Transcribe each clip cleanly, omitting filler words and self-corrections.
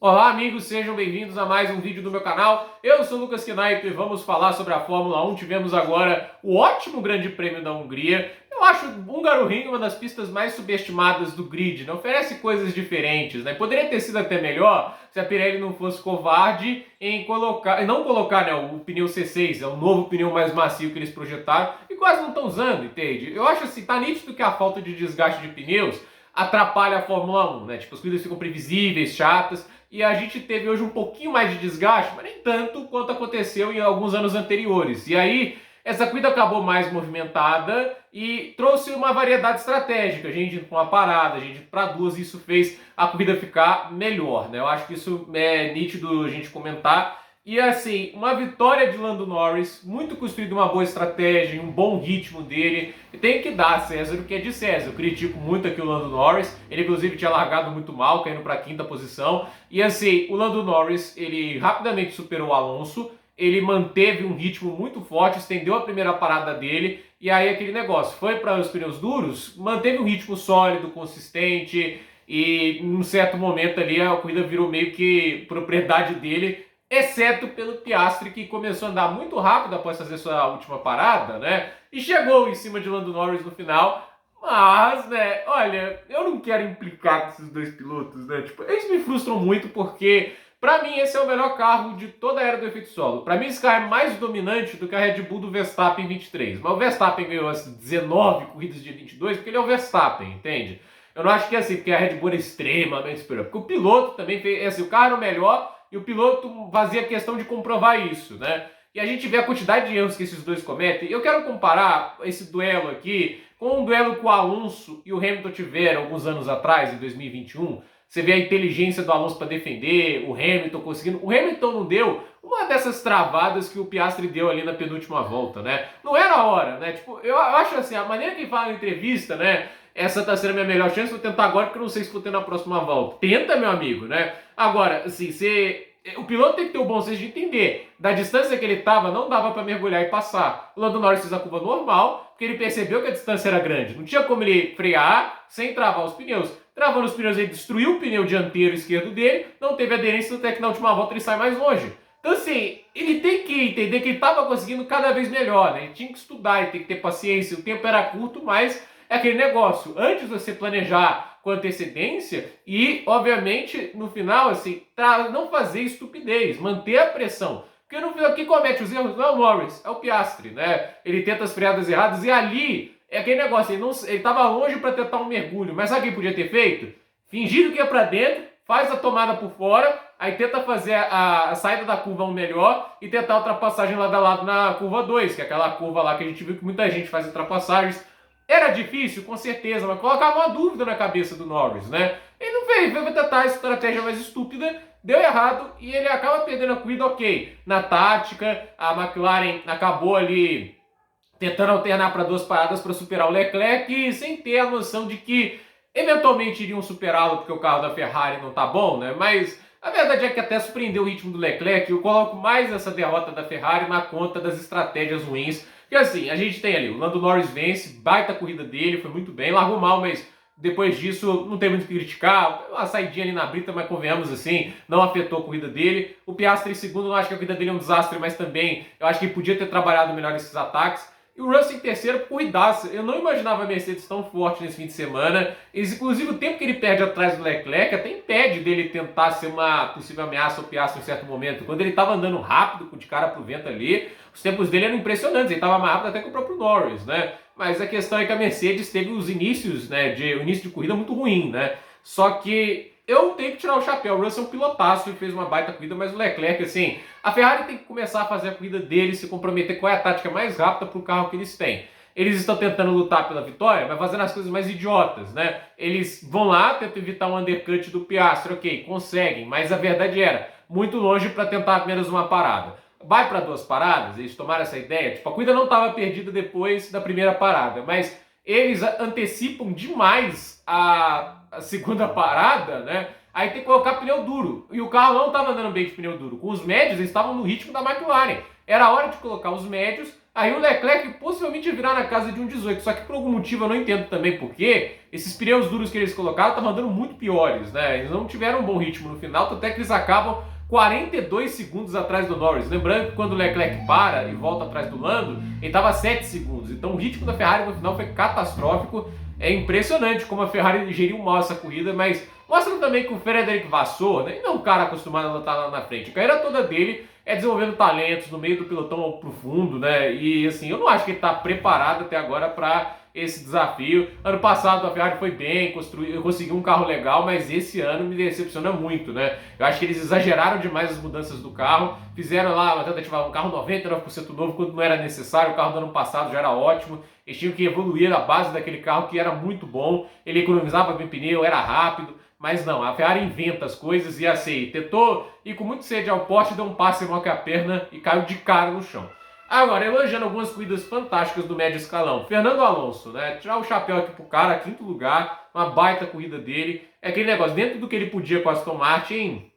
Olá amigos, sejam bem-vindos a mais um vídeo do meu canal. Eu sou o Lucas Knaip e vamos falar sobre a Fórmula 1. Tivemos agora o ótimo Grande Prêmio da Hungria. Eu acho o Hungaroring uma das pistas mais subestimadas do grid, né? Oferece coisas diferentes, né? Poderia ter sido até melhor se a Pirelli não fosse covarde em não colocar, né, o pneu C6, é o novo pneu mais macio que eles projetaram e quase não estão usando, entende? Eu acho assim, tá nítido que a falta de desgaste de pneus atrapalha a Fórmula 1, né? Tipo, as corridas ficam previsíveis, chatas, e a gente teve hoje um pouquinho mais de desgaste, mas nem tanto quanto aconteceu em alguns anos anteriores. E aí, essa corrida acabou mais movimentada e trouxe uma variedade estratégica. A gente indo para uma parada, a gente indo para duas, e isso fez a corrida ficar melhor, né? Eu acho que isso é nítido a gente comentar. E assim, uma vitória de Lando Norris, muito construída uma boa estratégia, um bom ritmo dele. Tem que dar a César o que é de César. Eu critico muito aqui o Lando Norris. Ele inclusive tinha largado muito mal, caindo para a quinta posição. E assim, o Lando Norris, ele rapidamente superou o Alonso. Ele manteve um ritmo muito forte, estendeu a primeira parada dele. E aí aquele negócio, foi para os pneus duros, manteve um ritmo sólido, consistente. E num certo momento ali a corrida virou meio que propriedade dele, exceto pelo Piastri, que começou a andar muito rápido após fazer sua última parada, né? E chegou em cima de Lando Norris no final. Mas, né, olha, eu não quero implicar com esses dois pilotos, né? Tipo, eles me frustram muito porque, pra mim, esse é o melhor carro de toda a era do efeito solo. Pra mim, esse carro é mais dominante do que a Red Bull do Verstappen 23. Mas o Verstappen ganhou as 19 corridas de 22 porque ele é o Verstappen, entende? Eu não acho que é assim, porque a Red Bull é extremamente superior. Porque o piloto também fez, assim, o carro era o melhor e o piloto fazia questão de comprovar isso, né? E a gente vê a quantidade de erros que esses dois cometem. Eu quero comparar esse duelo aqui com um duelo que o Alonso e o Hamilton tiveram alguns anos atrás, em 2021. Você vê a inteligência do Alonso para defender, o Hamilton conseguindo. O Hamilton não deu uma dessas travadas que o Piastri deu ali na penúltima volta, né? Não era a hora, né? Tipo, eu acho assim, a maneira que ele fala na entrevista, né? Essa tá sendo a minha melhor chance, vou tentar agora porque eu não sei se vou ter na próxima volta. Tenta, meu amigo, né? Agora, assim, o piloto tem que ter o bom senso de entender. Da distância que ele estava, não dava para mergulhar e passar. O Lando Norris fez a curva normal, porque ele percebeu que a distância era grande. Não tinha como ele frear sem travar os pneus. Travando os pneus, ele destruiu o pneu dianteiro esquerdo dele, não teve aderência, até que na última volta ele sai mais longe. Então, assim, ele tem que entender que ele estava conseguindo cada vez melhor, né? Ele tinha que estudar, ele tem que ter paciência. O tempo era curto, mas é aquele negócio. Antes de você planejar com antecedência e, obviamente, no final, assim, não fazer estupidez, manter a pressão. Porque no final, quem comete os erros não é o Norris, é o Piastri, né? Ele tenta as freadas erradas e ali é aquele negócio, ele estava longe para tentar um mergulho, mas sabe o que podia ter feito? Fingido que é para dentro, faz a tomada por fora, aí tenta fazer a saída da curva 1 melhor e tentar a ultrapassagem lado a lado na curva 2, que é aquela curva lá que a gente viu que muita gente faz ultrapassagens. Era difícil, com certeza, mas colocava uma dúvida na cabeça do Norris, né? Ele não fez, veio tentar a estratégia mais estúpida, deu errado e ele acaba perdendo a corrida, ok. Na tática, a McLaren acabou ali tentando alternar para duas paradas para superar o Leclerc e sem ter a noção de que eventualmente iriam superá-lo porque o carro da Ferrari não tá bom, né? Mas a verdade é que até surpreendeu o ritmo do Leclerc. Eu coloco mais essa derrota da Ferrari na conta das estratégias ruins. Porque assim, a gente tem ali, o Lando Norris vence, baita corrida dele, foi muito bem, largou mal, mas depois disso não tem muito o que criticar. Uma saidinha ali na brita, mas convenhamos assim, não afetou a corrida dele. O Piastri em segundo, eu acho que a corrida dele é um desastre, mas também eu acho que ele podia ter trabalhado melhor esses ataques. E o Russell em terceiro, cuidasse. Eu não imaginava a Mercedes tão forte nesse fim de semana. Inclusive, o tempo que ele perde atrás do Leclerc até impede dele tentar ser uma possível ameaça ao Piastri em certo momento. Quando ele estava andando rápido, de cara pro vento ali, os tempos dele eram impressionantes. Ele estava mais rápido até que o próprio Norris, né? Mas a questão é que a Mercedes teve os inícios, né, o início de corrida muito ruim, né? Só que eu tenho que tirar o chapéu. O Russell é um pilotaço e fez uma baita corrida, mas o Leclerc, assim, a Ferrari tem que começar a fazer a corrida deles, se comprometer qual é a tática mais rápida para o carro que eles têm. Eles estão tentando lutar pela vitória, mas fazendo as coisas mais idiotas, né? Eles vão lá, tentam evitar um undercut do Piastri, ok, conseguem, mas a verdade era muito longe para tentar apenas uma parada. Vai para duas paradas, eles tomaram essa ideia, tipo, a corrida não estava perdida depois da primeira parada, mas eles antecipam demais a segunda parada, né? Aí tem que colocar pneu duro. E o carro não estava andando bem de pneu duro. Com os médios, eles estavam no ritmo da McLaren. Era hora de colocar os médios, aí o Leclerc possivelmente ia virar na casa de um 18, só que por algum motivo eu não entendo também porque esses pneus duros que eles colocaram estavam andando muito piores, né? Eles não tiveram um bom ritmo no final, até que eles acabam 42 segundos atrás do Norris. Lembrando que quando o Leclerc para e volta atrás do Lando, ele estava 7 segundos. Então o ritmo da Ferrari no final foi catastrófico. É impressionante como a Ferrari geriu mal essa corrida, mas mostra também que o Frederic Vasseur, né, não é um cara acostumado a lutar lá na frente. A carreira toda dele é desenvolvendo talentos no meio do pelotão ao profundo, né? E assim, eu não acho que ele está preparado até agora para esse desafio. Ano passado a Ferrari foi bem, conseguiu um carro legal, mas esse ano me decepciona muito, né? Eu acho que eles exageraram demais as mudanças do carro, fizeram lá uma tentativa, um carro 99% novo quando não era necessário, o carro do ano passado já era ótimo, eles tinham que evoluir a base daquele carro que era muito bom, ele economizava bem pneu, era rápido, mas não, a Ferrari inventa as coisas e assim, tentou ir com muito sede ao poste, deu um passe maior que a perna e caiu de cara no chão. Agora, elogiando algumas corridas fantásticas do médio escalão. Fernando Alonso, né? Tirar o chapéu aqui pro cara, quinto lugar, uma baita corrida dele. É aquele negócio, dentro do que ele podia com a Aston Martin,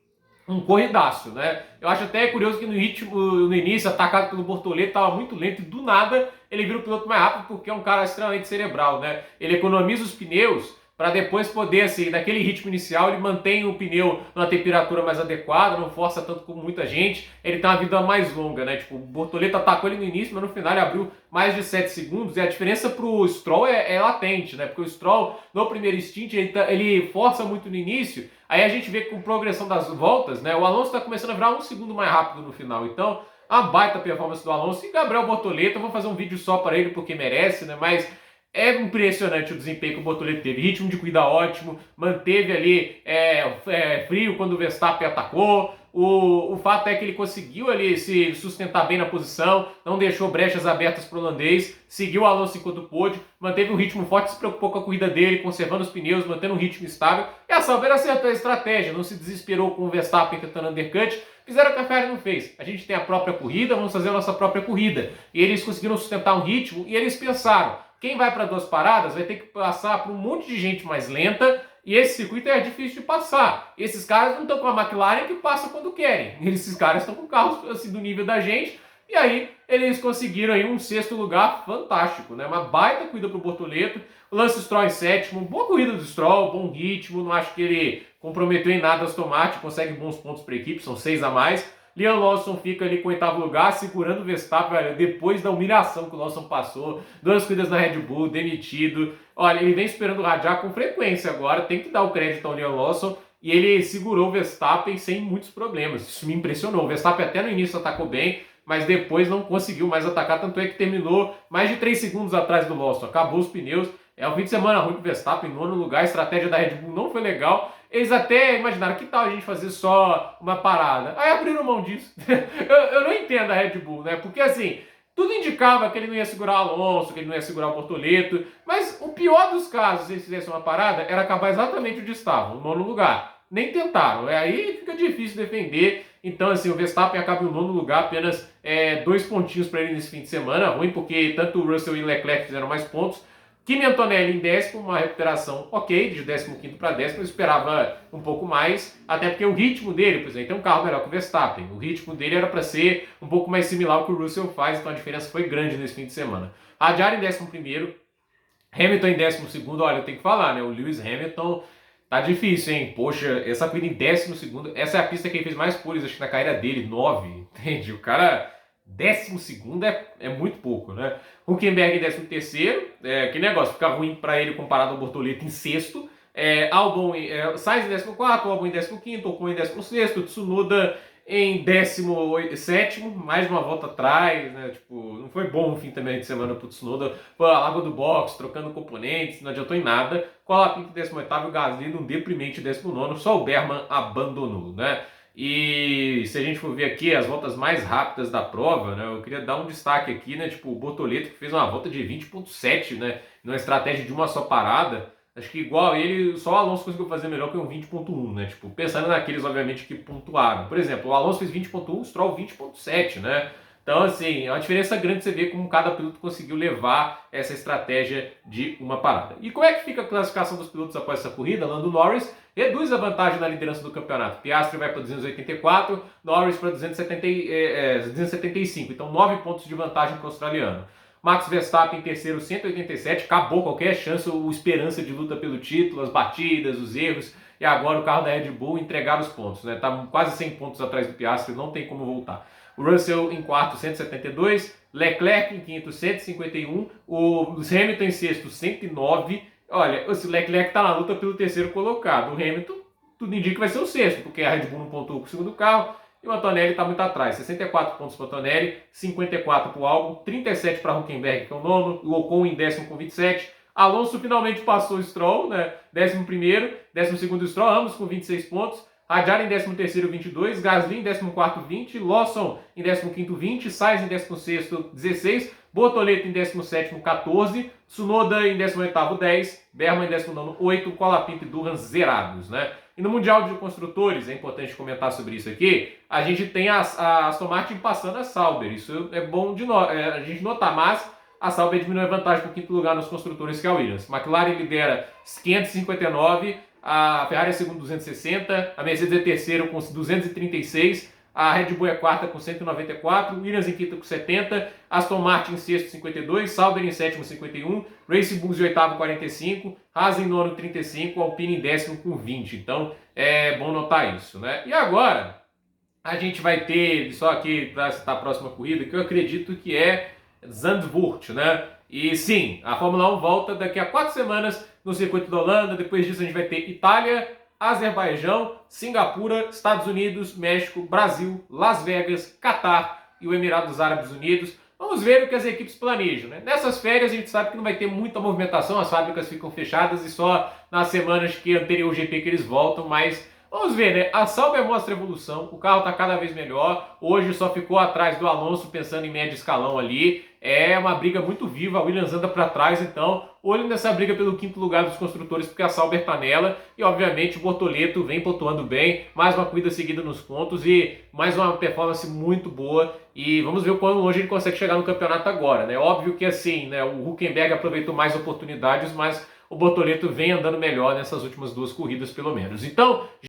um corridaço, né? Eu acho até curioso que no início, atacado pelo Bortoleto, estava muito lento e do nada ele vira o piloto mais rápido porque é um cara extremamente cerebral, né? Ele economiza os pneus para depois poder, assim, naquele ritmo inicial, ele mantém o pneu numa temperatura mais adequada, não força tanto como muita gente, ele tem uma vida mais longa, né? Tipo, o Bortoleto atacou ele no início, mas no final ele abriu mais de 7 segundos, e a diferença pro Stroll é latente, né? Porque o Stroll, no primeiro stint, ele força muito no início, aí a gente vê que com progressão das voltas, né? O Alonso está começando a virar um segundo mais rápido no final, então, a baita performance do Alonso. E Gabriel Bortoleto, eu vou fazer um vídeo só para ele, porque merece, né? Mas é impressionante o desempenho que o Bortoleto teve. Ritmo de corrida ótimo, manteve ali frio quando o Verstappen atacou. O fato é que ele conseguiu ali se sustentar bem na posição, não deixou brechas abertas para o holandês, seguiu o Alonso enquanto pôde, manteve um ritmo forte, se preocupou com a corrida dele, conservando os pneus, mantendo um ritmo estável. E a Sauber acertou a estratégia, não se desesperou com o Verstappen tentando undercut, fizeram o que a Ferrari não fez. A gente tem a própria corrida, vamos fazer a nossa própria corrida. E eles conseguiram sustentar um ritmo e eles pensaram: quem vai para 2 paradas vai ter que passar por um monte de gente mais lenta e esse circuito é difícil de passar. Esses caras não estão com a McLaren que passa quando querem. Esses caras estão com carros assim, do nível da gente. E aí eles conseguiram aí um 6º lugar fantástico, né? Uma baita corrida para o Bortoleto. O Lance Stroll em 7º, boa corrida do Stroll, bom ritmo. Não acho que ele comprometeu em nada a Aston Martin, consegue bons pontos para a equipe, são 6 a mais. Liam Lawson fica ali com o 8º lugar, segurando o Verstappen, velho, depois da humilhação que o Lawson passou, 2 corridas na Red Bull, demitido. Olha, ele vem esperando radiar com frequência agora, tem que dar o crédito ao Liam Lawson, e ele segurou o Verstappen sem muitos problemas. Isso me impressionou. O Verstappen até no início atacou bem, mas depois não conseguiu mais atacar, tanto é que terminou mais de 3 segundos atrás do Lawson, acabou os pneus. É um fim de semana ruim pro Verstappen, em 9º lugar, a estratégia da Red Bull não foi legal. Eles até imaginaram, que tal a gente fazer só uma parada? Aí abriram mão disso. eu não entendo a Red Bull, né? Porque assim, tudo indicava que ele não ia segurar o Alonso, que ele não ia segurar o Bortoleto, mas o pior dos casos, se eles fizessem uma parada, era acabar exatamente onde estavam, no 9º lugar. Nem tentaram, aí fica difícil defender. Então, assim, o Verstappen acaba em 9º lugar, apenas 2 pontinhos para ele nesse fim de semana. Ruim porque tanto o Russell e o Leclerc fizeram mais pontos. Kimi Antonelli em 10º, uma recuperação ok, de 15º para 10º, eu esperava um pouco mais, até porque o ritmo dele, por exemplo, tem um carro melhor que o Verstappen, o ritmo dele era para ser um pouco mais similar ao que o Russell faz, então a diferença foi grande nesse fim de semana. Hadjar em 11º, Hamilton em 12º, olha, eu tenho que falar, né, o Lewis Hamilton tá difícil, hein, poxa, essa corrida em 12º, essa é a pista que ele fez mais poles, acho que na carreira dele, 9, entende, o cara... 12º é muito pouco, né? Hülkenberg em 13º, que negócio, fica ruim para ele comparado ao Bortoleto em 6º. Albon, Sainz em 14º, Albon em 15º, Ocon em 16º, Tsunoda em 17º, mais uma volta atrás, né? Tipo, não foi bom o fim também de semana pro Tsunoda, foi a água do box, trocando componentes, não adiantou em nada. Colapinto em 18º, o Gasly num deprimente 19º, só o Berman abandonou, né? E se a gente for ver aqui as voltas mais rápidas da prova, né, eu queria dar um destaque aqui, né, tipo o Bortoleto que fez uma volta de 20.7, né, numa estratégia de uma só parada. Acho que igual ele, só o Alonso conseguiu fazer melhor que um 20.1, né, tipo, pensando naqueles obviamente que pontuaram. Por exemplo, o Alonso fez 20.1, o Stroll 20.7, né, Então, assim, é uma diferença grande você ver como cada piloto conseguiu levar essa estratégia de uma parada. E como é que fica a classificação dos pilotos após essa corrida? Lando Norris reduz a vantagem na liderança do campeonato. Piastri vai para 284, Norris para 275. Então, 9 pontos de vantagem para o australiano. Max Verstappen em terceiro, 187. Acabou qualquer chance ou esperança de luta pelo título, as batidas, os erros. E agora o carro da Red Bull entregar os pontos. Né? Tá quase 100 pontos atrás do Piastri, não tem como voltar. O Russell em quarto, 172. Leclerc em quinto, 151. O Hamilton em sexto, 109. Olha, esse Leclerc está na luta pelo terceiro colocado. O Hamilton, tudo indica que vai ser o sexto, porque a Red Bull não pontuou com o segundo carro. E o Antonelli está muito atrás. 64 pontos para o Antonelli, 54 para o Albon, 37 para Hülkenberg, que é o nono. O Ocon em décimo com 27. Alonso finalmente passou o Stroll, né? 11º, 12º Stroll, ambos com 26 pontos. Hadjar em 13º, 22. Gasly em 14º, 20. Lawson em 15º, 20. Sainz em 16º, 16. Bortoleto em 17º, 14. Tsunoda em 18º, 10. Berman em 19º, 8. Colapinto e Durhan zerados, né? E no Mundial de Construtores, é importante comentar sobre isso aqui, a gente tem a Aston Martin passando a Sauber. Isso é bom de a gente notar, mas a Sauber diminui a vantagem para o quinto lugar nos construtores, que é a Williams. McLaren lidera 559, a Ferrari é segundo 260, a Mercedes é terceiro com 236, a Red Bull é quarta com 194, Williams em quinto com 70, Aston Martin em sexto 52, Sauber em sétimo 51, Racing Bulls em oitavo 45, Haas em nono 35, Alpine em décimo com 20. Então é bom notar isso, né? E agora a gente vai ter, só aqui para citar a próxima corrida, que eu acredito que é Zandvoort, né? E sim, a Fórmula 1 volta daqui a 4 semanas no circuito da Holanda. Depois disso a gente vai ter Itália, Azerbaijão, Singapura, Estados Unidos, México, Brasil, Las Vegas, Catar e o Emirados Árabes Unidos. Vamos ver o que as equipes planejam, né? Nessas férias a gente sabe que não vai ter muita movimentação, as fábricas ficam fechadas e só nas semanas que anterior ao GP que eles voltam, mas vamos ver, né? A Sauber mostra evolução, o carro está cada vez melhor, hoje só ficou atrás do Alonso pensando em médio escalão ali, é uma briga muito viva, a Williams anda para trás, então olho nessa briga pelo quinto lugar dos construtores, porque a Sauber está nela, e obviamente o Bortoleto vem pontuando bem, mais uma corrida seguida nos pontos e mais uma performance muito boa, e vamos ver o quão longe ele consegue chegar no campeonato agora, né? Óbvio que assim, né, o Hülkenberg aproveitou mais oportunidades, mas o Bortoleto vem andando melhor nessas últimas duas corridas pelo menos. Então,